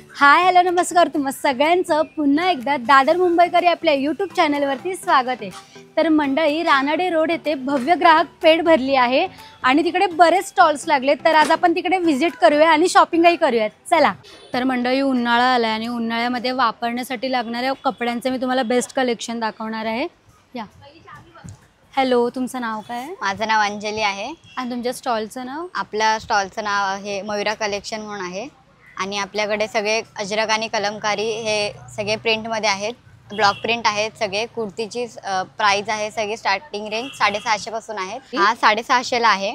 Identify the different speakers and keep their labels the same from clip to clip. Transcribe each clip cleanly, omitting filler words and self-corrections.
Speaker 1: Hi hello नमस्कार, तुम्हा सगळ्यांचं पुन्हा एकदा दादर मुंबईकर या आपल्या यूट्यूब चॅनलवरती स्वागत आहे। तर मंडळी, रानडे रोड येथे भव्य ग्राहक पेठ भरली आहे आणि तिकडे बरेच स्टॉल्स लागले। तर आज आपण तिकडे व्हिजिट करूया आणि शॉपिंगही करूया, चला। तर मंडळी, उन्हाळा आला आणि उन्हाळ्यामध्ये वापरण्यासाठी लागणाऱ्या कपड्यांचं मी तुम्हाला बेस्ट कलेक्शन दाखवणार आहे। या हॅलो, तुमचं नाव काय आहे?
Speaker 2: माझं नाव अंजली आहे
Speaker 1: आणि तुमच्या स्टॉलचं नाव?
Speaker 2: आपल्या स्टॉलचं नाव आहे मयुरा कलेक्शन म्हणून आहे आणि आपल्याकडे सगळे अजरक आणि कलमकारी हे सगळे प्रिंटमध्ये आहेत। ब्लॉक प्रिंट आहेत सगळे। कुर्तीची प्राइस आहे सगळी स्टार्टिंग रेंज 650 पासून आहेत। हा 650 ला आहे।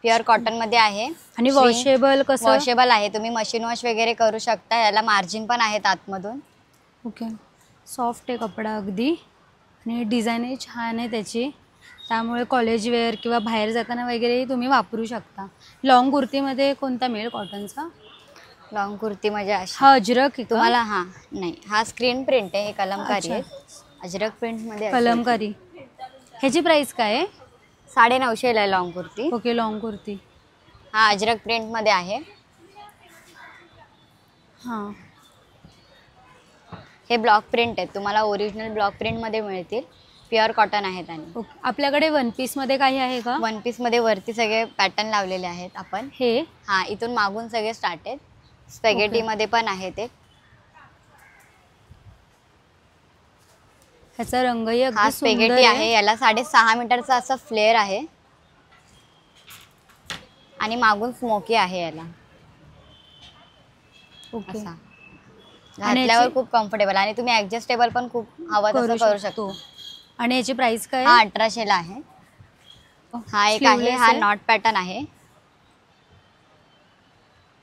Speaker 2: प्युअर कॉटन मध्ये आहे
Speaker 1: आणि वॉशेबल कसं?
Speaker 2: वॉशेबल आहे, तुम्ही मशीन वॉश वगैरे करू शकता। याला मार्जिन पण आहेत आतमधून।
Speaker 1: ओके, सॉफ्ट आहे कपडा अगदी आणि डिझाईनही छान आहे त्याची, त्यामुळे कॉलेज वेअर किंवा बाहेर जाताना वगैरे तुम्ही वापरू शकता। लॉंग कुर्तीमध्ये कोणता मिळेल कॉटनचा?
Speaker 2: लॉंग कुर्ती म्हणजे
Speaker 1: हा अजरक आहे
Speaker 2: तुम्हाला? हा नाही, हा स्क्रीन प्रिंट आहे, हे कलमकारी आहे। अजरक प्रिंट मध्ये
Speaker 1: कलमकारी। ह्याची प्राइस काय आहे?
Speaker 2: 950 ला आहे long kurti.
Speaker 1: Okay, long kurti.
Speaker 2: हा अजरक प्रिंट मध्ये आहे।
Speaker 1: हां,
Speaker 2: हे ब्लॉक प्रिंट आहेत, तुम्हाला ओरिजिनल ब्लॉक प्रिंट मध्ये मिळतील। प्युअर कॉटन आहेत। आणि
Speaker 1: ओके, आपल्याकडे वन पीस मध्ये काही आहे का?
Speaker 2: वन पीस मध्ये वरती सगळे पॅटर्न लावलेले आहेत आपण।
Speaker 1: हे
Speaker 2: हा इथून मागून सगळे स्टार्ट आहेत। स्पॅगेटी मध्ये पण आहे ते।
Speaker 1: ह्याचा रंगही
Speaker 2: हा
Speaker 1: अगदी सुंदर
Speaker 2: स्पॅगेटी आहे, याला 6.5 मीटरचा असं फ्लेअर आहे आणि मागून स्मोकी आहे याला।
Speaker 1: ओके,
Speaker 2: असा घातल्यावर खूप कम्फर्टेबल आणि तुम्ही ऍडजस्टेबल पण खूप हवं तसं करू शकतो।
Speaker 1: आणि याची प्राइस काय?
Speaker 2: हा 1800 ला आहे। हा एक आहे, हा नॉट पॅटर्न आहे।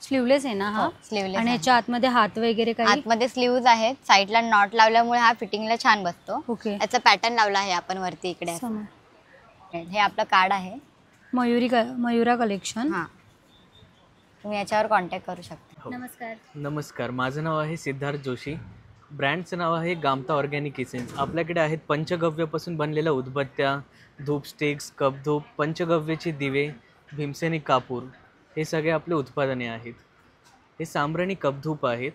Speaker 1: स्लीवलेस आहे ना हा?
Speaker 2: स्लीवलेस
Speaker 1: आणि
Speaker 2: आहे।
Speaker 1: याच्या आतमध्ये हात वगैरे काही?
Speaker 2: आतमध्ये स्लीव्ज आहेत, साईडला नॉट लावल्यामुळे हा फिटिंगला छान बसतो।
Speaker 1: ओके,
Speaker 2: याचा पॅटर्न लावला आहे आपण वरती इकडे। हे आपलं कार्ड आहे
Speaker 1: मयुरा कलेक्शन।
Speaker 2: हा, तुम्ही याच्यावर कॉन्टॅक्ट करू शकता।
Speaker 1: नमस्कार।
Speaker 3: नमस्कार, माझं नाव आहे सिद्धार्थ जोशी। ब्रँडचं नाव आहे गामता ऑर्गॅनिक किचन्स। आपल्याकडे आहेत पंचगव्यापासून बनलेल्या उदबत्त्या, धूप स्टिक्स, कपधूप, पंचगव्याचे दिवे, भीमसेनी कापूर, हे सगळे आपले उत्पादने आहेत। हे सांब्राणी कपधूप आहेत।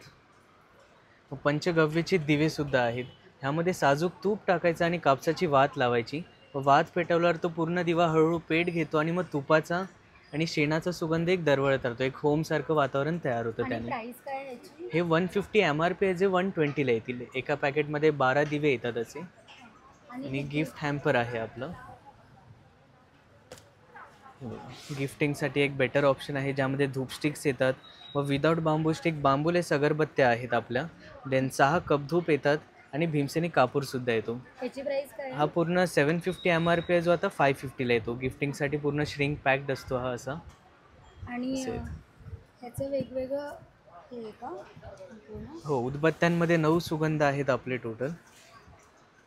Speaker 3: पंचगव्याचे दिवेसुद्धा आहेत। ह्यामध्ये साजूक तूप टाकायचं आणि कापसाची वात लावायची। वात पेटवल्यावर तो पूर्ण दिवा हळूहळू पेट घेतो आणि मग तुपाचा आणि शेणाचा सुगंध एक दरवळत राहतो। एक होमसारखं वातावरण तयार होतं त्याने। हे 150 MRP आहे, जे 120 ला येतील। एका पॅकेटमध्ये 12 दिवे येतात असे। आणि गिफ्ट हॅम्पर आहे आपलं। गिफ्टिंगसाठी एक बेटर ऑप्शन आहे, ज्यामध्ये धूप स्टिक्स येतात व विदाउट बांबू स्टिक बांबूलेस अगरबत्त्या आहेत आपल्या। देन 6 कपधूप येतात आणि भीमसेनी कापूरसुद्धा येतो। हा पूर्ण 750 MRP आहे, जो आता 550 ला येतो। गिफ्टिंगसाठी पूर्ण श्रिंक पॅक्ड असतो हा असा।
Speaker 1: आणि ह्याचं वेगवेगळं हे का?
Speaker 3: हो, उदबत्त्यांमध्ये 9 सुगंध आहेत आपले टोटल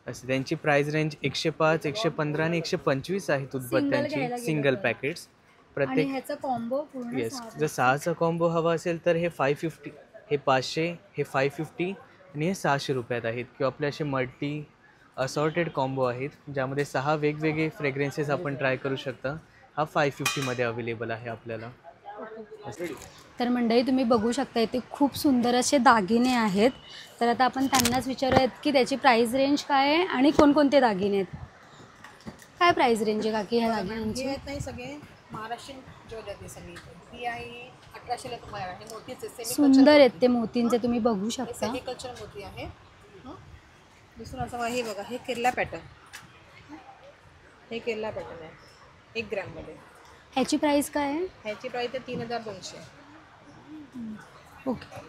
Speaker 3: असे। त्यांची प्राइस रेंज 105, 115 आणि 125 आहेत उदबत्त्यांची सिंगल पॅकेट्स प्रत्येक।
Speaker 1: ह्याचा कॉम्बो पूर्ण
Speaker 3: येस, जर 6चा कॉम्बो हवा असेल तर हे 550, हे 500, हे 550 आणि हे 600 रुपयात आहेत। किंवा आपले असे मल्टी असॉर्टेड कॉम्बो आहेत, ज्यामध्ये 6 वेगवेगळे फ्रेग्रेन्सेस आपण ट्राय करू शकता। हा 550 मध्ये अवेलेबल आहे आपल्याला।
Speaker 1: तर मंडळी, तुम्ही बघू शकता इथे खूप सुंदर असे दागिने आहेत। तर आता आपण त्यांनाच विचारूयात की त्याची प्राइस रेंज काय आहे आणि कोणकोणते दागिने आहेत। काय प्राइस रेंज आहे काकी ह्या दागिन्यांची?
Speaker 4: हे सगळे महाराष्ट्रीयन ज्वेलरी सगळी ही आहे 1800 ला तुम्हाला। हे मोतीचे
Speaker 1: सुंदर आहेत ते मोतींचे, तुम्ही बघू शकता।
Speaker 4: सेमी कल्चर मोती आहे। दुसरं असं हे बघा, हे केरला पॅटर्न। हे केरला पॅटर्न आहे 1 ग्रॅम मध्ये।
Speaker 1: ह्याची प्राइस काय आहे?
Speaker 4: ह्याची प्राइस आहे 3200।
Speaker 1: ओके,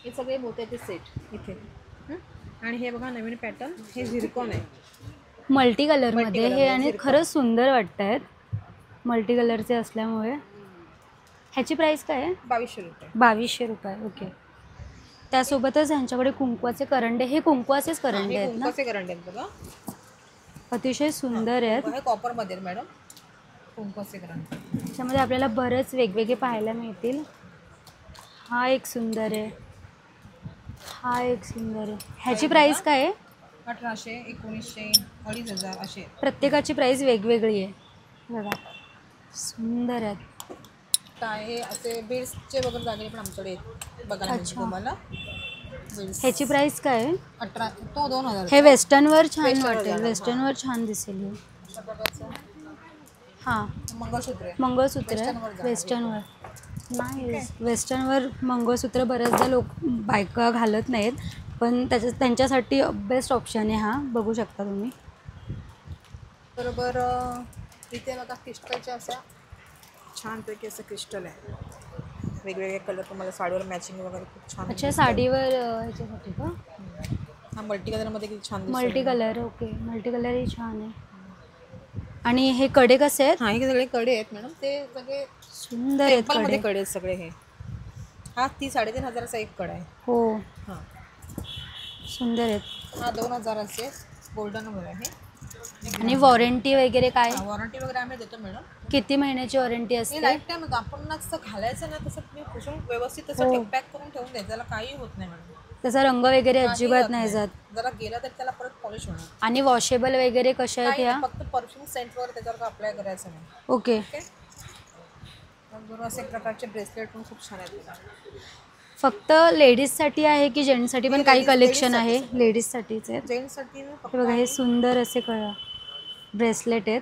Speaker 4: हे सगळे मोत्याचे सेट इथे। आणि हे बघा नवीन पॅटर्न, हे झिरकॉन आहे
Speaker 1: मल्टी कलरमध्ये हे आणि खरंच सुंदर वाटत आहेत मल्टी कलरचे असल्यामुळे। ह्याची प्राइस काय आहे?
Speaker 4: 2200 रुपये।
Speaker 1: 2200 रुपये। ओके, त्यासोबतच ह्यांच्याकडे कुंकवाचे करंडे, हे कुंकवाचेच करंडे आहेत ना?
Speaker 4: कुंकवाचे करंडे आहेत बघा,
Speaker 1: अतिशय सुंदर आहेत।
Speaker 4: हे कॉपर मध्ये मॅडम कुंकवाचे करंडे।
Speaker 1: त्याच्यामध्ये आपल्याला बरेच वेगवेगळे पाहायला मिळतील। हा एक सुंदर आहे, हा एक सुंदर आहे। ह्याची प्राइस काय आहे?
Speaker 4: 1800, 1900, 2500 असे।
Speaker 1: प्रत्येकाची प्राइस वेगवेगळी आहे बघा, सुंदर आहेत।
Speaker 4: काय हे असे बीड्सचे वगैरे दागिने पण आमच्याकडे बघायला मिळतील
Speaker 1: अच्छा.
Speaker 4: तुम्हाला. बीड्स
Speaker 1: ह्याची प्राइस काय आहे?
Speaker 4: 18 तो 2000.
Speaker 1: हे वेस्टर्नवर छान
Speaker 4: वेस्टर्नवर
Speaker 1: वाटेल,
Speaker 4: जाणार,
Speaker 1: वेस्टर्नवर छान दिसेल हे.
Speaker 4: अशा प्रकारचं
Speaker 1: हां
Speaker 4: मंगळसूत्र आहे.
Speaker 1: मंगळसूत्र
Speaker 4: वेस्टर्नवर
Speaker 1: आहे
Speaker 4: जाणार.
Speaker 1: वेस्टर्नवर. नाही वेस्टर्नवर मंगळसूत्र बऱ्याचदा बायका घालत नाहीत, पण त्यांच्यासाठी बेस्ट ऑप्शन आहे हा. बघू शकता तुम्ही.
Speaker 4: बरोबर इथे बघा क्रिस्टलच्या अशा छानपैकी असं क्रिस्टल आहे. वेगवेगळे कलर तुम्हाला साडीवर मॅचिंग वगैरे खूप छान
Speaker 1: अच्छा
Speaker 4: दिसतात.
Speaker 1: साडीवर ह्याच्यासाठी का?
Speaker 4: हा मल्टी कलरमध्ये किती छान दिसतो.
Speaker 1: Multi colour. ओके मल्टी कलरही छान आहे. आणि हे कडे कसे आहेत?
Speaker 4: हा हे सगळे कडे आहेत मॅडम, ते सगळे
Speaker 1: सुंदर आहेत
Speaker 4: टेम्पलमध्ये
Speaker 1: कडे.
Speaker 4: कडे आहेत सगळे. हे हा 3,500-3,000चा एक कडा आहे.
Speaker 1: हो
Speaker 4: हा
Speaker 1: सुंदर आहेत.
Speaker 4: हा 2,000चे गोल्डनवर आहे.
Speaker 1: आणि वॉरंटी वगैरे काय?
Speaker 4: वॉरंटी वगैरे आम्ही देतो मॅडम.
Speaker 1: किती महिन्याची वॉरंटी
Speaker 4: हे
Speaker 1: असते?
Speaker 4: लाईफ टाईम आपण जसं घालायचं ना तसं तुम्ही पुसून व्यवस्थित तसं पॅक करून ठेवून द्यायचं, त्याला काही होत नाही मॅडम.
Speaker 1: त्याचा रंग वगैरे
Speaker 4: काही
Speaker 1: अजिबात
Speaker 4: होत
Speaker 1: नाही जात.
Speaker 4: जरा गेला तर त्याला परत पॉलिश होणार.
Speaker 1: आणि वॉशेबल वगैरे कशा आहेत
Speaker 4: काही
Speaker 1: ह्या?
Speaker 4: नाही, फक्त परफ्यूम सेंट वगैरे त्याच्यावर अप्लाय करायचं नाही.
Speaker 1: ओके.
Speaker 4: ओके. बरोबर असे प्रकारचे ब्रेसलेट पण खूप छान आहेत.
Speaker 1: फक्त लेडीजसाठी आहे की जेंट्ससाठी पण काही कलेक्शन आहे? लेडीजसाठीच आहेत.
Speaker 4: जेंट्ससाठी
Speaker 1: हे बघा हे सुंदर असे ब्रेसलेट आहेत.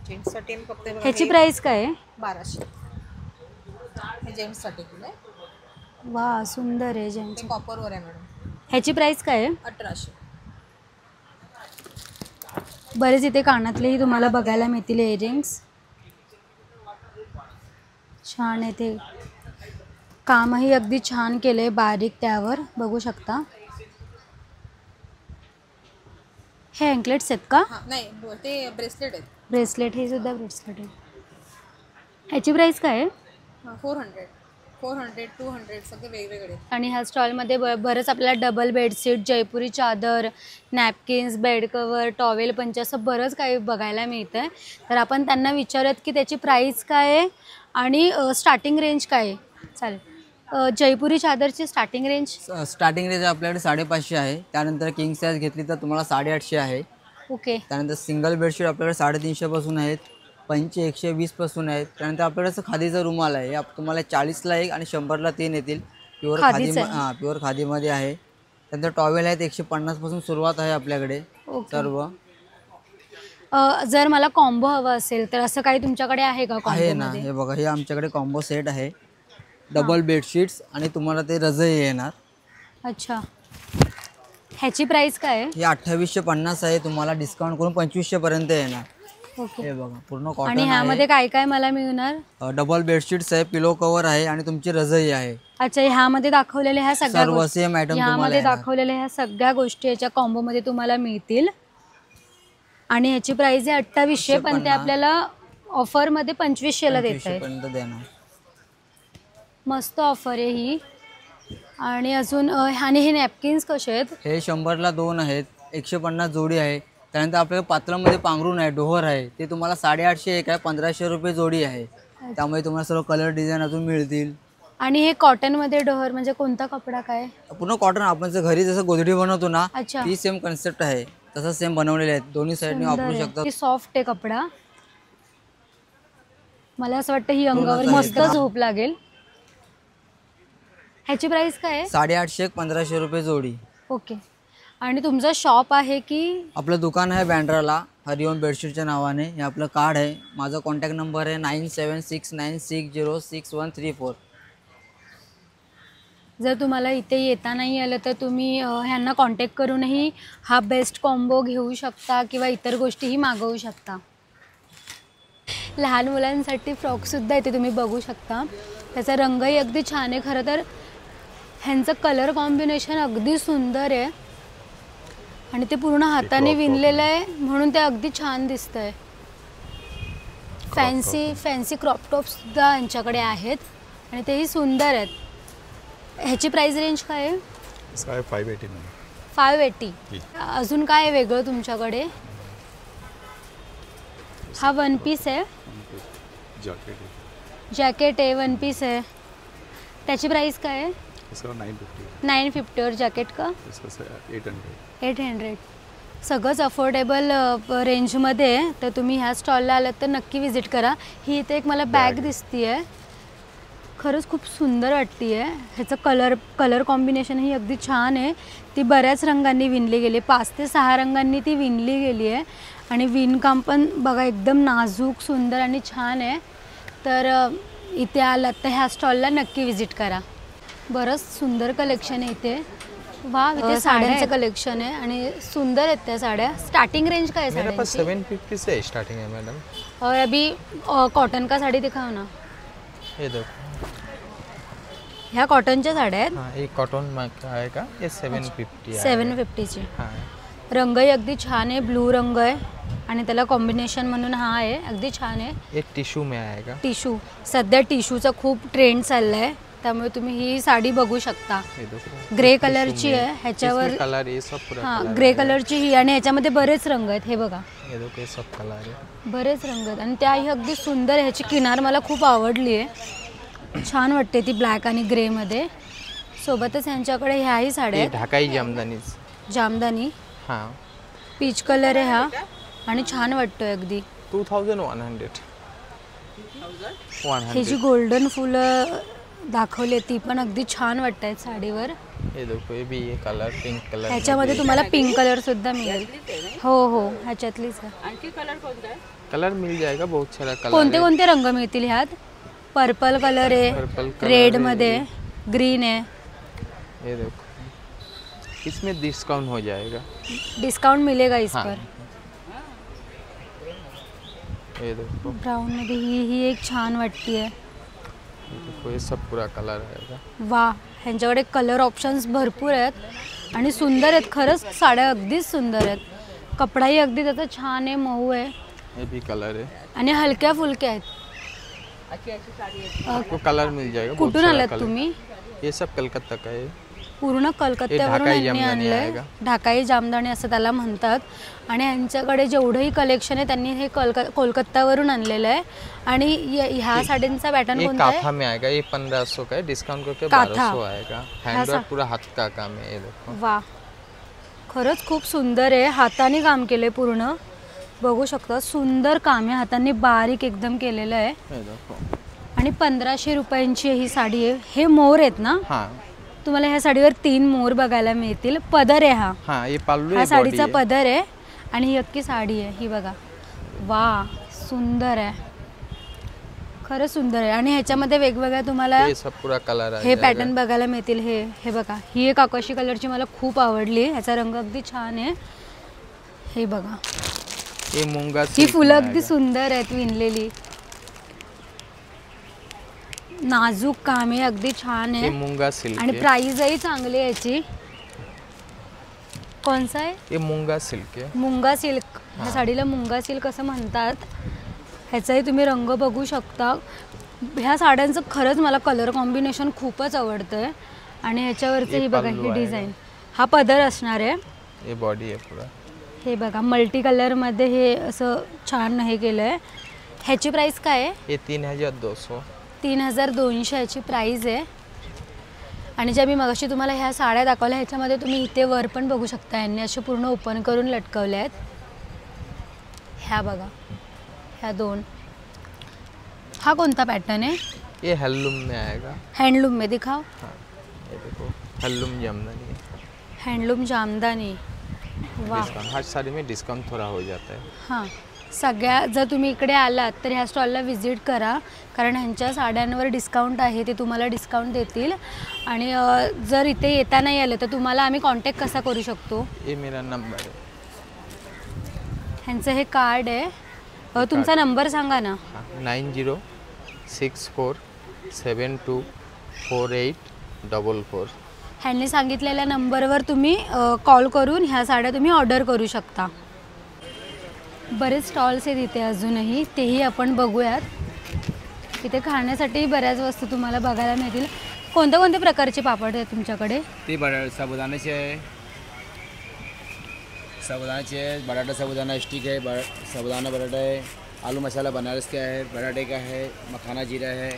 Speaker 4: जेंट्ससाठी फक्त हे बघा,
Speaker 1: ह्याची
Speaker 4: हे
Speaker 1: प्राइस काय आहे?
Speaker 4: 1200. हे जेंट्ससाठी केलं
Speaker 1: वा सुंदर आहे जेंट्स.
Speaker 4: ते कॉपरवर आहे मॅडम.
Speaker 1: ह्याची प्राइस काय आहे?
Speaker 4: 1800.
Speaker 1: बरेच इथे कानातलेही तुम्हाला बघायला मिळतील. इयरिंग्स छान आहे, ते कामही अगदी छान केलं आहे बारीक, त्यावर बघू शकता. हे अँकलेट्स आहेत का?
Speaker 4: हां नाही ते ब्रेसलेट आहेत.
Speaker 1: ब्रेसलेट, हे सुद्धा ब्रेसलेट आहे. ह्याची प्राइस काय आहे?
Speaker 4: 400, 200 सगळे वेगवेगळे.
Speaker 1: आणि ह्या स्टॉलमध्ये बरंच आपल्याला डबल बेडशीट, जयपुरी चादर, नॅपकिन्स, बेड कवर, टॉवेल पंच असं बरंच काही बघायला मिळतं आहे. तर आपण त्यांना विचारत की त्याची प्राईस काय आहे आणि स्टार्टिंग रेंज काय आहे. चालेल. जयपुरी चादरची स्टार्टिंग रेंज?
Speaker 5: स्टार्टिंग रेंज आपल्याकडे 550 आहे. त्यानंतर किंग साईज घेतली तर तुम्हाला 850 आहे.
Speaker 1: ओके.
Speaker 5: त्यानंतर सिंगल बेडशीट आपल्याकडे 350 पासून आहेत, पंचे 120 पासून आहेत. त्यानंतर आपल्याकडे असं खादीचा रुमाल आहे, तुम्हाला 40ला एक आणि 100ला 3 येतील. प्युअर खादी, हां प्युअर खादीमध्ये आहे. त्यानंतर टॉवेल आहेत 150 पासून सुरुवात आहे आपल्याकडे सर्व.
Speaker 1: जर मला कॉम्बो हवा असेल तर असं काही तुमच्याकडे आहे का?
Speaker 5: आहे ना, हे बघा हे आमच्याकडे कॉम्बो सेट आहे. डबल बेडशीट्स आणि तुम्हाला ते रजई येणार.
Speaker 1: अच्छा. ह्याची प्राइस काय आहे?
Speaker 5: हे 2850 आहे, तुम्हाला डिस्काउंट करून 2500 पर्यंत येणार.
Speaker 1: ओके.
Speaker 5: हे बघा पूर्ण
Speaker 1: आणि
Speaker 5: कॉटन
Speaker 1: ह्यामध्ये काय काय मला मिळणार?
Speaker 5: डबल बेडशीट्स आहे, पिलो कव्हर आहे आणि तुमची रजई आहे.
Speaker 1: अच्छा, ह्यामध्ये दाखवलेल्या ह्या सगळ्या
Speaker 5: सर्व
Speaker 1: गोष्टी,
Speaker 5: सेम आयटम तुम्हाला
Speaker 1: ह्यामध्ये
Speaker 5: येणार.
Speaker 1: दाखवलेल्या ह्या सगळ्या गोष्टी याच्या कॉम्बोमध्ये तुम्हाला मिळतील. आणि ह्याची प्राइस आहे 2800, पण ते आपल्याला ऑफरमध्ये 2500ला देत
Speaker 5: 2500
Speaker 1: आहे.
Speaker 5: पर्यंत देणार.
Speaker 1: मस्त ऑफर आहे ही. आणि अजून आणि हे नॅपकिन्स कसे आहेत?
Speaker 5: हे 100ला 2 आहेत, 150 जोडी आहे. त्यानंतर आपल्याला पातळामध्ये पांघरूण आहे, डोहर आहे, ते तुम्हाला 850 एक आहे, 1500 रुपये जोडी आहे. त्यामुळे तुम्हाला सर्व कलर डिझाईन अजून मिळतील.
Speaker 1: आणि हे कॉटनमध्ये डोहर म्हणजे कोणता कपडा काय?
Speaker 5: पूर्ण कॉटन. आपण जर घरी जसं गोधडी बनवतो ना,
Speaker 1: अच्छा.
Speaker 5: ती सेम कन्सेप्ट आहे, तसं सेम बनवलेले आहेत. दोन्ही साईडने वापरू शकता.
Speaker 1: सॉफ्ट आहे कपडा. मला असं वाटतं ही अंगावर मस्त झोप लागेल. ह्याची प्राइस काय आहे?
Speaker 5: 850 1500 रुपये जोडी.
Speaker 1: ओके. आणि तुमचं शॉप आहे की?
Speaker 5: आपलं दुकान आहे बँड्राला, हरिओम बेडशीटच्या नावाने. हे आपलं कार्ड आहे. माझा कॉन्टॅक्ट नंबर आहे 9769606134.
Speaker 1: जर तुम्हाला इथे येता नाही आलं तर तुम्ही ह्यांना कॉन्टॅक्ट करूनही हा बेस्ट कॉम्बो घेऊ शकता किंवा इतर गोष्टीही मागवू शकता. लहान मुलांसाठी फ्रॉकसुद्धा इथे तुम्ही बघू शकता. त्याचा रंगही अगदी छान आहे. खरं तर ह्यांचं कलर कॉम्बिनेशन अगदी सुंदर आहे आणि ते पूर्ण हाताने विणलेलं आहे म्हणून ते अगदी छान दिसतं आहे. फॅन्सी क्रॉप टॉपसुद्धा यांच्याकडे आहेत आणि तेही सुंदर आहेत. ह्याची प्राइस रेंज काय आहे? 580. अजून काय आहे वेगळं तुमच्याकडे? हा वन पीस आहे, जॅकेट आहे, वन पीस आहे. त्याची प्राइस काय आहे? 950 और जैकेट का 800. सगळंच अफोर्डेबल रेंजमध्ये आहे. तर तुम्ही ह्या स्टॉलला आलात तर नक्की विजिट करा. ही इथे एक मला बॅग दिसतीये, खरंच खूप सुंदर वाटते आहे. ह्याचं कलर कॉम्बिनेशन ही अगदी छान आहे. ती बऱ्याच रंगांनी विणली गेली, 5 ते 6 रंगांनी ती विणली गेली आहे. आणि विणकाम पण बघा एकदम नाजूक, सुंदर आणि छान आहे. तर इथे आलात तर ह्या स्टॉलला नक्की विजिट करा. बरंच सुंदर कलेक्शन आहे इथे. वा, इथे साड्यांचं कलेक्शन आहे आणि सुंदर आहेत त्या साड्या. स्टार्टिंग रेंज काय आहे
Speaker 6: मेरे पास
Speaker 1: साड्यांची?
Speaker 6: 750 से स्टार्टिंग है मैडम.
Speaker 1: और अभी कॉटन का साड़ी दिखाओ ना.
Speaker 6: ये देखो,
Speaker 1: ह्या कॉटनच्या साड्या आहेत.
Speaker 6: हाँ ये कॉटन में का आएगा, ये 750 है.
Speaker 1: 750ची.
Speaker 6: हाँ
Speaker 1: रंगही अगदी छान आहे, ब्लू रंग आहे आणि त्याला कॉम्बिनेशन म्हणून हा आहे, अगदी छान आहे.
Speaker 6: ये टिश्यू में आएगा.
Speaker 1: टिशू, सध्या टिशूचा खूप ट्रेंड चालला आहे, त्यामुळे तुम्ही ही साडी बघू शकता.
Speaker 6: ये देखो
Speaker 1: ग्रे कलरची आहे, ह्याच्यावर
Speaker 6: कलर ये सब पूरा
Speaker 1: हां
Speaker 6: कलर
Speaker 1: ग्रे
Speaker 6: आएगा.
Speaker 1: कलरची ही आणि ह्याच्यामध्ये बरेच रंग आहेत. हे बघा
Speaker 6: ये देखो ये सब कलर है.
Speaker 1: बरेच रंग आहेत आणि त्याही अगदी सुंदर आहे. ह्याची किनार मला खूप आवडली आहे, छान वाटते ती ब्लॅक आणि ग्रेमध्ये. सोबतच ह्यांच्याकडे ह्याही साड्या
Speaker 6: ये
Speaker 1: आहेत.
Speaker 6: ढाकाई जामदानी.
Speaker 1: जामदानी
Speaker 6: हाँ
Speaker 1: पीच कलर आहे हा आणि छान वाटतोय अगदी.
Speaker 6: 2100.
Speaker 1: हे जी गोल्डन फुलं दाखवली ती पण अगदी छान वाटत आहेत साडीवर.
Speaker 6: ये देखो ये भी ये कलर पिंक कलर.
Speaker 1: ह्याच्यामध्ये तुम्हाला पिंक कलर सुद्धा मिळेल. हो हो, ह्याच्यातलीच आहे.
Speaker 6: कलर मिल जाएगा, बहुत सारा कलर.
Speaker 1: कोणते कोणते रंग मिळतील ह्यात? पर्पल कलर आहे,
Speaker 6: पर्पल कलर
Speaker 1: रेड मध्ये, ग्रीन आहे.
Speaker 6: ये देखो इसमें डिस्काउंट हो जाएगा.
Speaker 1: डिस्काउंट मिलेगा इस
Speaker 6: हाँ.
Speaker 1: पर.
Speaker 6: ये देखो
Speaker 1: ब्राउन मध्ये ही एक छान वाटतीये.
Speaker 6: ये देखो ये सब पूरा कलर आएगा.
Speaker 1: वा, ह्यांच्याकडे कलर ऑप्शन्स भरपूर आहेत आणि सुंदर आहेत. खरंच साड्या अगदीच सुंदर आहेत. कपडाही अगदी त्याचा छान आहे, मऊ आहे
Speaker 6: ये भी कलर है.
Speaker 1: आणि हलक्या फुलक्या आहेत.
Speaker 6: आपको कलर मिल जाएगा. बहुत
Speaker 1: कुठून
Speaker 6: सारा
Speaker 1: आलात
Speaker 6: कलर.
Speaker 1: तुम्ही?
Speaker 6: ये सब कलकत्ता का है.
Speaker 1: पूर्ण कलकत्त्यावरून
Speaker 6: ढाकाई
Speaker 1: यांनी
Speaker 6: जामदानी
Speaker 1: आणलंय.
Speaker 6: आहे का?
Speaker 1: ढाकाई जामदानी असं त्याला म्हणतात. आणि यांच्याकडे जेवढंही कलेक्शन आहे त्यांनी हे कोलकातावरून आणलेलं आहे. आणि ह्या साड्यांचा पॅटर्न
Speaker 6: ये
Speaker 1: कोणता आहे?
Speaker 6: काथा में आएगा. ये 1500 का है, डिस्काउंट करके
Speaker 1: काथा.
Speaker 6: 1200 आएगा. हैंडवर्क पूरा हाथ का काम है. ये देखो
Speaker 1: वा, खरंच खूप सुंदर आहे. हाताने काम केलंय पूर्ण, बघू शकता. सुंदर काम आहे, हाताने बारीक एकदम केलेलं आहे.
Speaker 6: ये देखो.
Speaker 1: आणि 1500 रुपयांची ही साडी आहे. हे मोर आहेत ना?
Speaker 6: हाँ
Speaker 1: तुम्हाला ह्या साडीवर 3 मोर बघायला मिळतील. पदर आहे हा.
Speaker 6: हाँ ये पाल्लू
Speaker 1: हा
Speaker 6: है,
Speaker 1: साडीचा
Speaker 6: बॉडी है.
Speaker 1: पदर आहे आणि ही अख्खी साडी आहे. ही बघा, वा सुंदर आहे, खरंच सुंदर आहे. आणि ह्याच्यामध्ये वेगवेगळ्या तुम्हाला
Speaker 6: ये सब पूरा कलर
Speaker 1: हे पॅटर्न बघायला मिळतील. हे बघा, ही एक आकाशी कलरची मला खूप आवडली. ह्याचा रंग अगदी छान आहे. हे बघा,
Speaker 6: ये मूंगा
Speaker 1: ही फुलं अगदी सुंदर आहेत विणलेली. नाजूक काम आहे, अगदी छान
Speaker 6: ये
Speaker 1: आहे.
Speaker 6: मूंगा सिल्क
Speaker 1: आणि
Speaker 6: है.
Speaker 1: प्राइसही चांगली आहे याची. कोणसा आहे?
Speaker 6: ये मूंगा सिल्क है.
Speaker 1: मुंगा सिल्क. ह्या साडीला मुंगा सिल्क असं म्हणतात. ह्याचाही तुम्ही रंग बघू शकता. ह्या साड्यांचं खरंच मला कलर कॉम्बिनेशन खूपच आवडतं आहे. आणि ह्याच्यावरचं
Speaker 6: हे
Speaker 1: ही बघा,
Speaker 6: पल्लू
Speaker 1: ही
Speaker 6: आहे.
Speaker 1: डिझाईन, हा पदर असणार आहे.
Speaker 6: ये बॉडी है पूरा.
Speaker 1: हे बघा, मल्टी कलरमध्ये हे असं छान हे केलं आहे. ह्याची प्राईस काय आहे?
Speaker 6: ये 3200.
Speaker 1: 3200 ह्याची प्राईज आहे. आणि ज्या मी मगाशी तुम्हाला ह्या साड्या दाखवल्या ह्याच्यामध्ये तुम्ही इथे वर पण बघू शकता. यांनी असे पूर्ण ओपन करून लटकवल्या आहेत. ह्या बघा, ह्या 2. हा कोणता पॅटर्न आहे?
Speaker 6: ये हैंडलूम में आएगा.
Speaker 1: हँडलूम में दिखाओ.
Speaker 6: हाँ ये देखो हैंडलूम जामदानी है.
Speaker 1: हँडलूम जामदानी. वा,
Speaker 6: डिस्काउंट हर साड़ी में डिस्काउंट थोड़ा हो जाता है.
Speaker 1: हां, सगळ्या जर तुम्ही इकडे आलात तर ह्या स्टॉलला व्हिजिट करा, कारण ह्यांच्या साड्यांवर डिस्काउंट आहे, ते तुम्हाला डिस्काउंट देतील. आणि जर इथे येता नाही आलं तर तुम्हाला आम्ही कॉन्टॅक्ट कसा करू शकतो?
Speaker 6: ये मेरा नंबर है.
Speaker 1: ह्यांचं हे कार्ड आहे. तुमचा नंबर सांगा ना.
Speaker 6: 9064724844.
Speaker 1: ह्यांनी सांगितलेल्या नंबरवर तुम्ही कॉल करून ह्या साड्या तुम्ही ऑर्डर करू शकता. बरेच स्टॉल्स आहेत इथे अजूनही, तेही आपण बघूयात. इथे खाण्यासाठी बऱ्याच वस्तू तुम्हाला बघायला मिळतील. कोणत्या कोणत्या प्रकारचे पापड आहेत तुमच्याकडे?
Speaker 7: ते साबुदाण्याचे आहे, बटाटा साबुदाना स्टिक है, साबुदाना बटाटा है, आलू मसाला बनारस का है, बटाटे का है, मखाना जीरा है,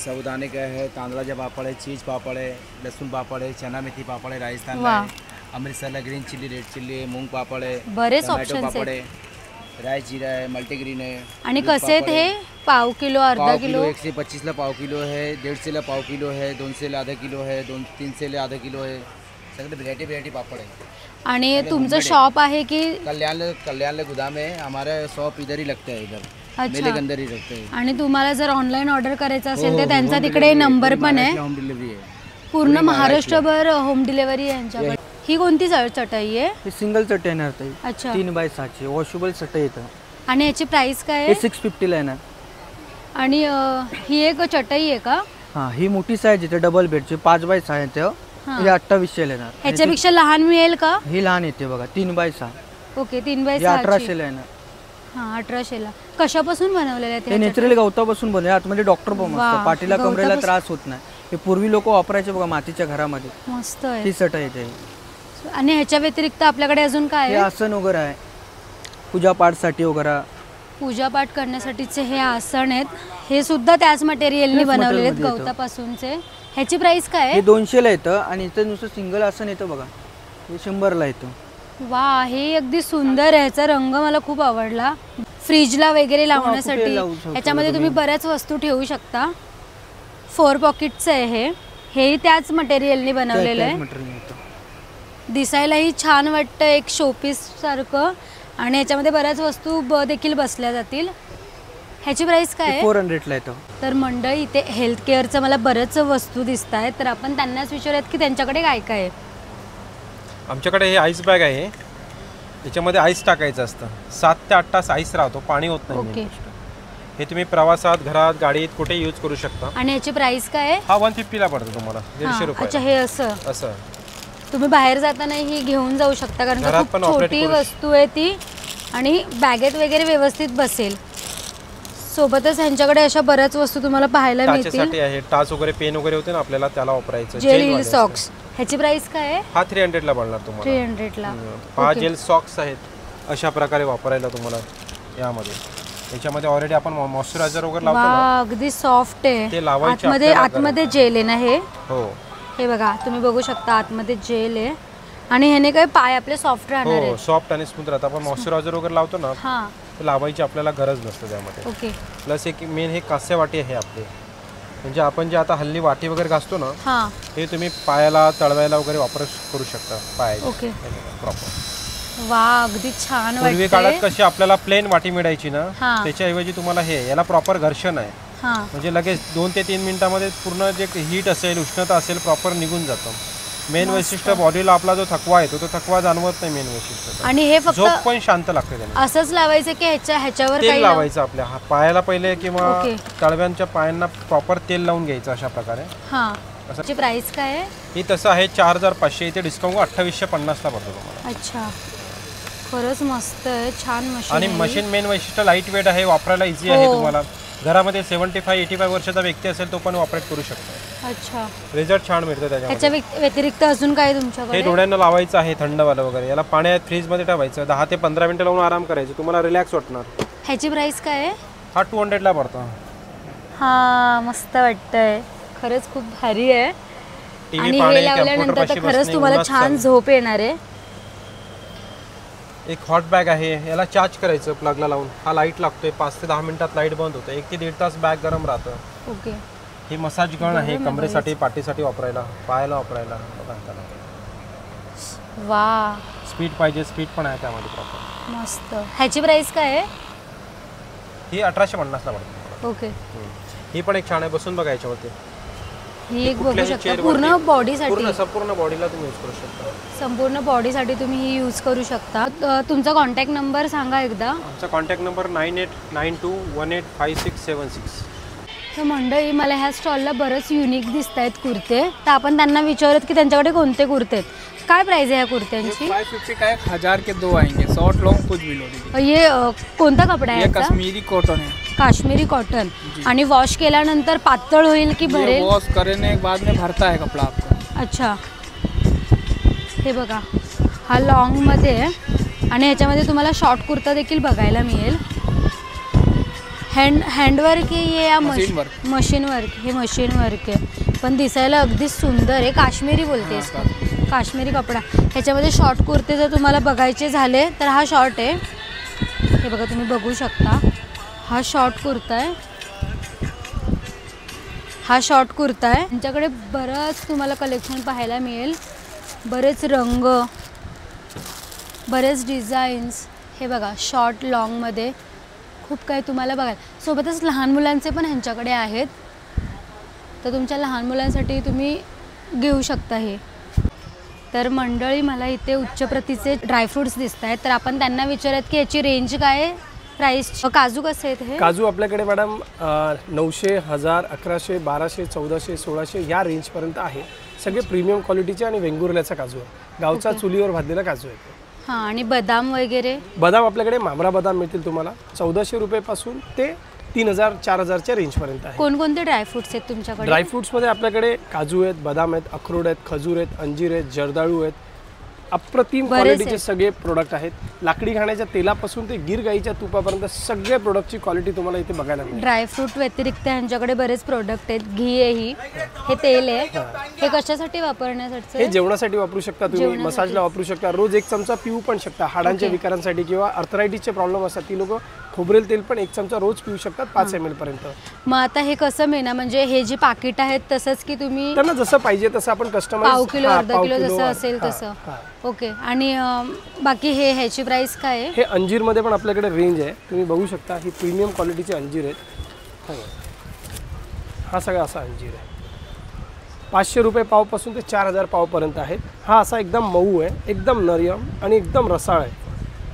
Speaker 7: साबुदाने का है, तांदळाचे पापड़ है, चीज़ पापड़ है, लहसुन पापड़ है, चना मेथी पापड़ है राजस्थान का
Speaker 1: वाह.
Speaker 7: है, अमृतसरला ग्रीन चिल्ली, रेड चिल्ली आहे, मूंग पापड आहे,
Speaker 1: बरेच
Speaker 7: टोमॅटो
Speaker 1: ऑप्शन्स
Speaker 7: पापड
Speaker 1: आहेत.
Speaker 7: आहे, राईस जिरा आहे, मल्टीग्रीन आहे.
Speaker 1: आणि
Speaker 7: दूध
Speaker 1: कसे आहेत
Speaker 7: पापड
Speaker 1: हे?
Speaker 7: आहे.
Speaker 1: पाव किलो, अर्धा
Speaker 7: पाव
Speaker 1: किलो?
Speaker 7: 125ला पाव किलो है, 150ला पाव किलो है, 200ला आधा किलो है, 300ला आधा किलो है. सगळे व्हेरायटी पापड़ है.
Speaker 1: आणि तुमचं शॉप आहे की?
Speaker 7: कल्याण गोदाम है, हमारा शॉप इधर ही लगता है, इधर मेले के अंदर ही लगता है.
Speaker 1: आणि तुम्हाला जर ऑनलाईन ऑर्डर करायचं असेल तर त्यांचा तिकडे नंबर पण आहे.
Speaker 7: होम डिलिव्हरी आहे.
Speaker 1: पूर्ण महाराष्ट्रभर होम डिलिव्हरी आहे यांच्याकडे. ही कोणती चटई आहे?
Speaker 3: ही सिंगल चटई येणार ताई.
Speaker 1: अच्छा.
Speaker 3: 3x6 वॉशेबल चटई येतं.
Speaker 1: आणि याची प्राइस काय
Speaker 3: हे
Speaker 1: आहे?
Speaker 3: 650ला येणार.
Speaker 1: आणि ही एक चटई आहे का?
Speaker 3: हां, ही मोठी साईज येते डबल बेडची 5x6 येते. हे 2800ला येणार.
Speaker 1: ह्याच्यापेक्षा लहान मिळेल का?
Speaker 3: ही लहान येते बघा 3x6.
Speaker 1: Okay, 3x6.
Speaker 3: 1800ला येणार.
Speaker 1: हां, 1800ला. कशापासून बनवलेलं आहे
Speaker 3: हे नॅचरली गवतापासून बनवले. आतमध्ये डॉक्टर पण
Speaker 1: वा,
Speaker 3: असतं. पाठीला कमरेला
Speaker 1: गवतापासून.
Speaker 3: त्रास होत नाही. हे पूर्वी लोक वापरायचे बघा मातीच्या घरामध्ये.
Speaker 1: मस्त आहे.
Speaker 3: ती चटई येते.
Speaker 1: आणि ह्याच्या व्यतिरिक्त आपल्याकडे अजून काय
Speaker 3: हे
Speaker 1: आहे?
Speaker 3: आसन वगैरे आहे पूजा पाठसाठी वगैरे.
Speaker 1: पूजापाठ करण्यासाठीचे हे आसन आहेत. हे सुद्धा त्याच मटेरियलनी
Speaker 3: त्याच
Speaker 1: बनवलेले आहेत,
Speaker 3: मटेरियलमध्ये येतं.
Speaker 1: गवतापासूनचे. ह्याची प्राइस काय
Speaker 3: हे
Speaker 1: आहे?
Speaker 3: 200ला येतं. आणि इथं नुसतं सिंगल आसन येतं बघा, हे 100ला येतं.
Speaker 1: वा, हे अगदी सुंदर आहे. ह्याचा रंग मला खूप आवडला. फ्रीजला वगैरे लावण्यासाठी
Speaker 3: लावू शकतो
Speaker 1: ह्याच्यामध्ये तुम्ही बऱ्याच वस्तू ठेवू शकता. 4 पॉकेटचं आहे हे त्याच मटेरियलनी बनवलेलं आहे.
Speaker 3: मटेरियल येतं.
Speaker 1: दिसायलाही छान वाटतं, एक शोपीस सारखं. आणि ह्याच्यामध्ये बऱ्याच वस्तू देखील बसल्या जातील. ह्याची प्राइस काय आहे?
Speaker 3: 400ला येतं.
Speaker 1: तर मंडळी, इथे हेल्थ केअरचं मला बऱ्याच वस्तू दिसत आहेत. तर आपण त्यांनाच विचारूयात की त्यांच्याकडे काय काय आहे.
Speaker 8: आमच्याकडे हे आईस बॅग आहे. याच्यामध्ये आईस टाकायचं असतं. 7 ते 8 तास आईस राहतो, पाणी होत नाही.
Speaker 1: ओके.
Speaker 8: हे तुम्ही प्रवासात, घरात, गाडीत कुठे यूज करू शकता.
Speaker 1: आणि ह्याची प्राइस काय आहे?
Speaker 8: हा 150ला पडतो तुम्हाला,
Speaker 1: हां,
Speaker 8: 150
Speaker 1: अच्छा.
Speaker 8: रुपये.
Speaker 1: हे असं
Speaker 8: असं
Speaker 1: तुम्ही बाहेर जाताना ही घेऊन जाऊ शकता, कारण का
Speaker 8: घरात
Speaker 1: खूप
Speaker 8: पण operate
Speaker 1: छोटी
Speaker 8: करू
Speaker 1: वस्तू आहे ती. आणि बॅगेत वगैरे व्यवस्थित बसेल. सोबतच ह्यांच्याकडे अशा बऱ्याच वस्तू तुम्हाला पाहायला मिळतील.
Speaker 8: टाचेसाठी आहे. टाच वगैरे, पेन वगैरे होते ना आपल्याला, त्याला वापरायचं.
Speaker 1: जेल
Speaker 8: वाले
Speaker 1: हिल सॉक्स. ह्याची प्राइस काय आहे?
Speaker 8: हा 300ला पडणार तुम्हाला.
Speaker 1: 300ला.
Speaker 8: 5 जेल सॉक्स आहेत अशा प्रकारे वापरायला तुम्हाला. यामध्ये याच्यामध्ये ऑलरेडी आपण मॉइश्चरायझर वगैरे लावतो
Speaker 1: वा,
Speaker 8: ना,
Speaker 1: अगदी सॉफ्ट आहे.
Speaker 8: ते लावायचे
Speaker 1: आतमध्ये
Speaker 8: आपल्याला
Speaker 1: आतमध्ये जेल आहे ना हे?
Speaker 8: हो
Speaker 1: हे बघा, तुम्ही बघू शकता आतमध्ये जेल आहे. आणि ह्याने काय पाय आपले सॉफ्ट राहणार
Speaker 8: हो,
Speaker 1: आहे.
Speaker 8: सॉफ्ट आणि स्मूथ राहतं. आपण मॉइश्चरायझर वगैरे लावतो ना,
Speaker 1: हां,
Speaker 8: ते लावायची आपल्याला गरज नसते त्यामध्ये.
Speaker 1: ओके.
Speaker 8: प्लस एक मेन हे कास्य वाटी आहे आपली. म्हणजे आपण जे आता हल्ली वाटी वगैरे घासतो ना,
Speaker 1: हां,
Speaker 8: हे तुम्ही पायाला, तळवायला वगैरे करू शकता पायाची.
Speaker 1: ओके.
Speaker 8: प्रॉपर.
Speaker 1: वा, अगदी छान
Speaker 8: पूर्वी काळात
Speaker 1: वाटते.
Speaker 8: कशी आपल्याला प्लेन वाटी मिळायची ना,
Speaker 1: हां.
Speaker 8: त्याच्याऐवजी तुम्हाला हे, याला प्रॉपर घर्षण आहे.
Speaker 1: हां,
Speaker 8: म्हणजे लगेच 2 ते 3 मिनिटामध्ये पूर्ण जे हीट असेल, उष्णता असेल, प्रॉपर निघून जातं. मेन वैशिष्ट्य बॉडीला आपला जो थकवा येतो तो थकवा जाणवत नाही. मेन वैशिष्ट्य
Speaker 1: आणि हे फक्त
Speaker 8: झोप पण शांत लागते त्याने.
Speaker 1: असंच लावायचं की ह्याच्यावर
Speaker 8: तेल
Speaker 1: काही
Speaker 8: लावायचं आपल्या पायाला पहिले, किंवा
Speaker 1: ओके.
Speaker 8: तळव्यांच्या पायांना प्रॉपर तेल लावून घ्यायचं अशा प्रकारे.
Speaker 1: हां,
Speaker 8: असं.
Speaker 1: त्याची प्राइस काय आहे?
Speaker 8: ही तसं आहे 4500. इथे डिस्काउंट 2850ला पडतो तुम्हाला.
Speaker 1: अच्छा, खरंच मस्त आहे, छान मशीन.
Speaker 8: आणि मशीन मेन वैशिष्ट्य लाईट वेट आहे, वापरायला इझी आहे.
Speaker 1: हो.
Speaker 8: तुम्हाला घरामध्ये 75-85 वर्षाचा व्यक्ती असेल तो पण ऑपरेट करू शकतो.
Speaker 1: अच्छा,
Speaker 8: रिझल्ट छान मिळतो त्याच्यामध्ये.
Speaker 1: ह्याच्या व्यतिरिक्त अजून काय तुमच्याकडे?
Speaker 8: हे डोळ्यांना लावायचं आहे, थंडवालं वगैरे. याला पाण्यात फ्रीजमध्ये ठेवायचं, 10 ते 15 मिनिटं लावून आराम करायचं, तुम्हाला रिलॅक्स वाटणार.
Speaker 1: ह्याची प्राइस काय आहे?
Speaker 8: हा 200ला पडतो.
Speaker 1: हां, मस्त वाटतंय, खरंच खूप भारी आहे.
Speaker 8: टीव्ही
Speaker 1: आणि
Speaker 8: पाहणे,
Speaker 1: हे लावल्यानंतर
Speaker 8: कम्प्युटर
Speaker 1: तर
Speaker 8: पाशी
Speaker 1: खरंच
Speaker 8: बसणे,
Speaker 1: तुम्हाला
Speaker 8: उन्हात
Speaker 1: छान
Speaker 8: चालणे.
Speaker 1: झोप येणार आहे.
Speaker 8: एक हॉट बॅग आहे, याला चार्ज करायचं प्लगला लावून. हा लाईट लागतोय, 5 ते 10 मिनिटात लाईट बंद होतं. 1 ते 1.5 तास बॅग गरम राहतं.
Speaker 1: ओके.
Speaker 8: ही मसाज गन आहे, कमरेसाठी, पाठीसाठी वापरायला, पायाला वापरायला. बघा त्याला
Speaker 1: वा,
Speaker 8: स्पीड पाहिजे, स्पीड पण आहे त्यामध्ये प्रॉपर.
Speaker 1: मस्त. ह्याची प्राइस काय आहे?
Speaker 8: ही 1850ला पडते.
Speaker 1: ओके.
Speaker 8: ही पण एक छान आहे, बसून बघा याच्यावरती.
Speaker 1: ही एक बघू
Speaker 8: कुठल्याही
Speaker 1: शकता,
Speaker 8: chair
Speaker 1: पूर्ण
Speaker 8: वरती,
Speaker 1: बॉडीसाठी,
Speaker 8: संपूर्ण बॉडीला तुम्ही यूज करू शकता.
Speaker 1: संपूर्ण बॉडीसाठी तुम्ही ही यूज करू शकता. तुमचा कॉन्टॅक्ट नंबर सांगा एकदा.
Speaker 8: आमचा कॉन्टॅक्ट नंबर 9892185676.
Speaker 1: तर मंडळी, मला ह्या स्टॉलला बरंच युनिक दिसत आहेत कुर्ते. तर आपण त्यांना विचारत की त्यांच्याकडे कोणते कुर्ते आहेत. काय प्राइस आहे ह्या कुर्त्यांची?
Speaker 9: 550 का 1000 के 2 आएंगे, शॉर्ट लॉन्ग कुछ भी लो लीजिए।
Speaker 1: ये कोणता कपडा आहे
Speaker 9: ये
Speaker 1: याचा?
Speaker 9: कश्मीरी कॉटन है।
Speaker 1: काश्मीरी कॉटन. आणि वॉश केल्यानंतर पातळ होईल की
Speaker 9: ये
Speaker 1: भरेल?
Speaker 9: वॉश करने के बाद में भरता है कपड़ा आपका।
Speaker 1: अच्छा, हे बघा, हा लॉंगमध्ये आहे आणि ह्याच्यामध्ये तुम्हाला शॉर्ट कुर्ता देखील बघायला मिळेल. हँडवर्क आहे या
Speaker 9: मशीन वर्क।
Speaker 1: मशीन वर्क, हे मशीन वर्क आहे, पण दिसायला अगदी सुंदर आहे. काश्मीरी बोलतेस का? काश्मीरी कपडा. ह्याच्यामध्ये शॉर्ट कुर्ते जर तुम्हाला बघायचे झाले तर हा शॉर्ट आहे. हे बघा तुम्ही बघू शकता, हा शॉर्ट कुर्ता आहे. हा शॉर्ट कुर्ता आहे. त्यांच्याकडे बरंच तुम्हाला कलेक्शन पाहायला मिळेल. बरेच रंग, बरेच डिझाईन्स. हे बघा शॉर्ट लॉंगमध्ये खूप काही तुम्हाला बघायला. सोबतच लहान मुलांचे पण ह्यांच्याकडे आहेत, तर तुमच्या लहान मुलांसाठी तुम्ही घेऊ शकता हे. तर मंडळी मला इथे उच्च प्रतीचे ड्रायफ्रूट्स दिसत आहेत, तर आपण त्यांना विचारत की याची रेंज काय आहे, प्राइस. काजू कसे आहेत हे?
Speaker 10: काजू आपल्याकडे मॅडम 900, 1000, 1100, 1200, 1400, 1600 या रेंजपर्यंत आहे. सगळे प्रीमियम क्वालिटीचे आणि वेंगुर्ल्याचा काजू आहे. गावचा चुलीवर भाजलेला काजू आहे.
Speaker 1: हां, आणि बदाम वगैरे?
Speaker 10: बदाम आपल्याकडे मामरा बदाम मिळतील तुम्हाला 1400 रुपयापासून ते 3000, 4000च्या रेंजपर्यंत आहे.
Speaker 1: कोणकोणते ड्रायफ्रुट्स आहेत तुमच्याकडे?
Speaker 10: ड्रायफ्रुट्समध्ये आपल्याकडे काजू आहेत, बदाम आहेत, अक्रोड आहेत, खजूर आहेत, अंजीर आहेत, जर्दाळू आहेत. अप्रतिम क्वालिटीचे सगळे प्रोडक्ट आहेत. लाकडी घाण्याच्या तेलापासून ते गिर गाईच्या तुपापर्यंत सगळे प्रोडक्टची क्वालिटी तुम्हाला इथे बघायला मिळेल.
Speaker 1: ड्रायफ्रूट व्यतिरिक्त ह्यांच्याकडे बरेच प्रोडक्ट आहेत. घी आहे, ही हे तेल आहे. हे कशासाठी वापरण्यासाठी?
Speaker 10: हे जेवणासाठी वापरू शकता तुम्ही, मसाजला वापरू शकता, रोज 1 चमचा पिऊ पण शकता. हाडांच्या विकारांसाठी किंवा अर्थरायटिसचे प्रॉब्लेम असतात ती लोक खोबरेल तेल पण 1 चमचा रोज पिऊ शकतात 5 ml पर्यंत.
Speaker 1: मग आता हे कसं मिळणार, म्हणजे हे जे पाकिट आहेत तसंच की तुम्ही
Speaker 10: त्यांना जसं पाहिजे तसं आपण कस्टमाइज,
Speaker 1: पाव किलो अर्धा किलो जसं असेल तसं? ओके. आणि बाकी ह्याची प्राइस काय आहे?
Speaker 10: हे अंजीरमध्ये पण आपल्याकडे रेंज आहे, तुम्ही बघू शकता. ही प्रीमियम क्वालिटीचे अंजीर आहेत. हा सगळा असा अंजीर आहे. 500 रुपये पावपासून ते 4000 पावपर्यंत आहेत. हा असा एकदम मऊ आहे, एकदम नरम आणि एकदम रसाळ आहे.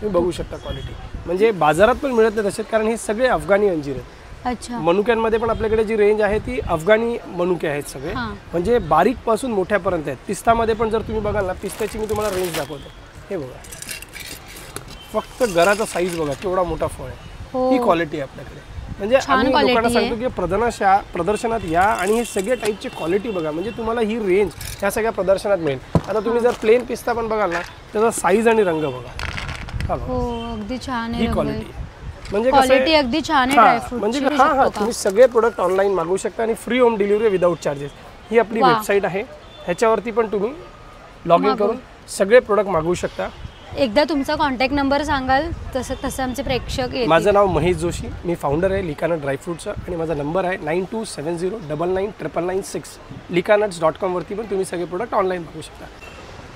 Speaker 10: तुम्ही बघू शकता क्वालिटी. म्हणजे बाजारात पण मिळत नाही तसे, कारण हे सगळे अफगाणी अंजीर आहेत.
Speaker 1: अच्छा.
Speaker 10: मनुक्यांमध्ये पण आपल्याकडे जी रेंज आहे ती अफगाणी मनुके आहेत सगळे. म्हणजे बारीक पासून मोठ्यापर्यंत आहेत. पिस्तामध्ये पण जर तुम्ही बघाल ना, पिस्त्याची मी तुम्हाला रेंज दाखवतो. हे बघा, फक्त गराचा साईज बघा केवढा मोठा फळ आहे. ही क्वालिटी आहे आपल्याकडे. म्हणजे आम्ही लोकांना सांगतो की प्रदर्शनात या आणि हे सगळे टाईपची क्वालिटी बघा. म्हणजे तुम्हाला ही रेंज ह्या सगळ्या प्रदर्शनात मिळेल. आता तुम्ही जर प्लेन पिस्ता पण बघाल ना, त्याचा साईज आणि रंग बघा.
Speaker 1: हो, अगदी छान आहे.
Speaker 10: ही क्वालिटी म्हणजे
Speaker 1: क्वालिटी अगदी छान आहे ड्रायफ्रूट.
Speaker 10: म्हणजे तुम्ही सगळे प्रोडक्ट ऑनलाईन मागवू शकता आणि free home delivery without charges. ही आपली वेबसाईट आहे, ह्याच्यावरती पण तुम्ही लॉग इन करून सगळे प्रोडक्ट मागवू शकता.
Speaker 1: एकदा तुमचा कॉन्टॅक्ट नंबर सांगाल तसं आमचे प्रेक्षक येतील.
Speaker 10: माझं नाव महेश जोशी, मी फाउंडर आहे लिकानट ड्रायफ्रूटचा आणि माझा नंबर आहे 9270999996. likanats.com वरती पण तुम्ही सगळे प्रोडक्ट ऑनलाईन मागवू शकता.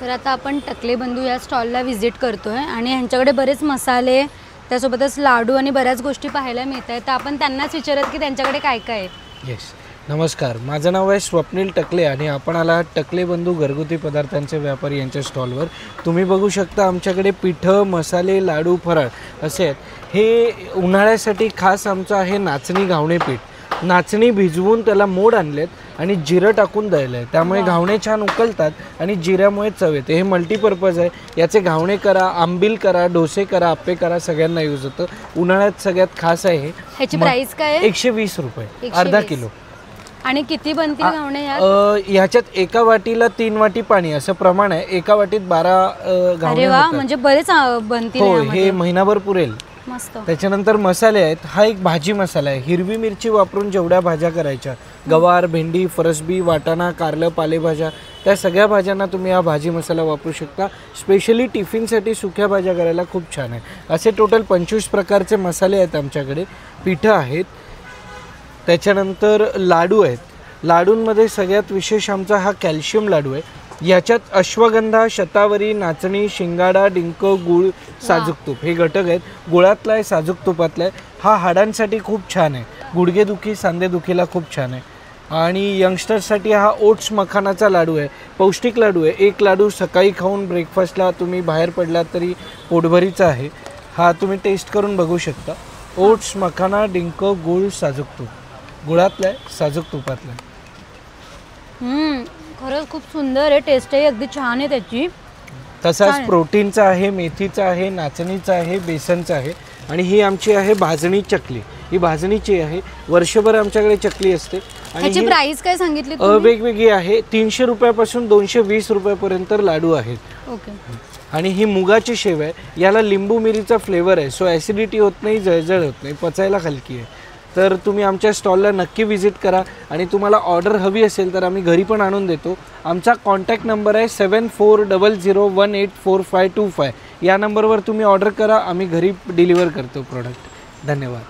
Speaker 1: तर आता आपण टकले बंधू या स्टॉलला व्हिजिट करतोय आणि ह्यांच्याकडे बरेच मसाले, त्यासोबतच लाडू आणि बऱ्याच गोष्टी पाहायला मिळत आहेत. तर आपण त्यांनाच विचारत की त्यांच्याकडे काय काय आहे.
Speaker 11: येस, नमस्कार. माझं नाव आहे स्वप्नील टकले आणि आपण आला टकले बंधू घरगुती पदार्थांचे व्यापारी यांच्या स्टॉलवर. तुम्ही बघू शकता आमच्याकडे पिठं, मसाले, लाडू, फराळ असे आहेत. हे उन्हाळ्यासाठी खास आमचं आहे नाचणी घावणे पीठ. नाचणी भिजवून त्याला मोड आणलेत आणि जिरं टाकून द्यायला आहे, त्यामुळे घावणे छान उकलतात आणि जिऱ्यामुळे चव येते. हे मल्टीपर्पज आहे. याचे घावणे करा, आंबील करा, डोसे करा, आप्पे करा, सगळ्यांना यूज होतं. उन्हाळ्यात सगळ्यात खास आहे.
Speaker 1: ह्याची प्राइस काय आहे?
Speaker 11: 120 रुपये अर्धा किलो.
Speaker 1: आणि किती बनतील घावणे यात?
Speaker 11: ह्याच्यात एका वाटीला 3 वाटी पाणी असं प्रमाण आहे. एका वाटीत 12 घावणे होतात.
Speaker 1: म्हणजे बरेच बनतील.
Speaker 11: हो, हे महिनाभर पुरेल.
Speaker 1: मस्त.
Speaker 11: त्याच्यानंतर मसाले आहेत. हा एक भाजी मसाला आहे. हिरवी मिरची वापरून जेवढ्या भाज्या करायच्या, गवार, भेंडी, फरसबी, वाटाणा, कारलं, पालेभाज्या, त्या सगळ्या भाज्यांना तुम्ही हा भाजी मसाला वापरू शकता. स्पेशली टिफिनसाठी सुक्या भाज्या करायला खूप छान आहे. असे टोटल 25 प्रकारचे मसाले आहेत आमच्याकडे. पिठं आहेत. त्याच्यानंतर लाडू आहेत. लाडूंमध्ये सगळ्यात विशेष आमचा हा कॅल्शियम लाडू आहे. याच्यात अश्वगंधा, शतावरी, नाचणी, शिंगाडा, डिंक, गूळ, साजूक तूप हे घटक आहेत. गुळातला आहे, साजूक तुपातला आहे. हा हाडांसाठी खूप छान आहे. गुडघेदुखी, सांधेदुखीला खूप छान आहे. आणि यंगस्टर्ससाठी हा ओट्स मखानाचा लाडू आहे. पौष्टिक लाडू आहे. एक लाडू सकाळी खाऊन ब्रेकफास्टला तुम्ही बाहेर पडलात तरी पोटभरीचा आहे. हा तुम्ही टेस्ट करून बघू शकता. ओट्स मखाना, डिंक, गूळ, साजूक तूप. गुळातला आहे, साजूक तुपातला आहे.
Speaker 1: खरंच खूप सुंदर आहे. टेस्टही अगदी छान आहे त्याची.
Speaker 11: तसाच प्रोटीनचा आहे, मेथीचा आहे, नाचणीचा आहे, बेसनचा आहे. आणि ही आमची आहे भाजणी चकली. ही भाजणीची आहे. वर्षभर आमच्याकडे चकली असते.
Speaker 1: आणि प्राइस काय सांगितली?
Speaker 11: वेगवेगळी आहे. 300 रुपयापासून 220 रुपयापर्यंत लाडू आहेत.
Speaker 1: ओके.
Speaker 11: आणि ही मुगाची शेव आहे. याला लिंबू मिरीचा फ्लेवर आहे, सो ॲसिडिटी होत नाही, जळजळ होत नाही, पचायला हलकी आहे. तर तुम्ही आमच्या स्टॉलला नक्की व्हिजिट करा आणि तुम्हाला ऑर्डर हवी असेल तर आम्ही घरी पण आणून देतो. आमचा कॉन्टॅक्ट नंबर आहे 7400184525. या नंबरवर तुम्ही ऑर्डर करा, आम्ही घरी डिलिव्हर करतो प्रोडक्ट. धन्यवाद.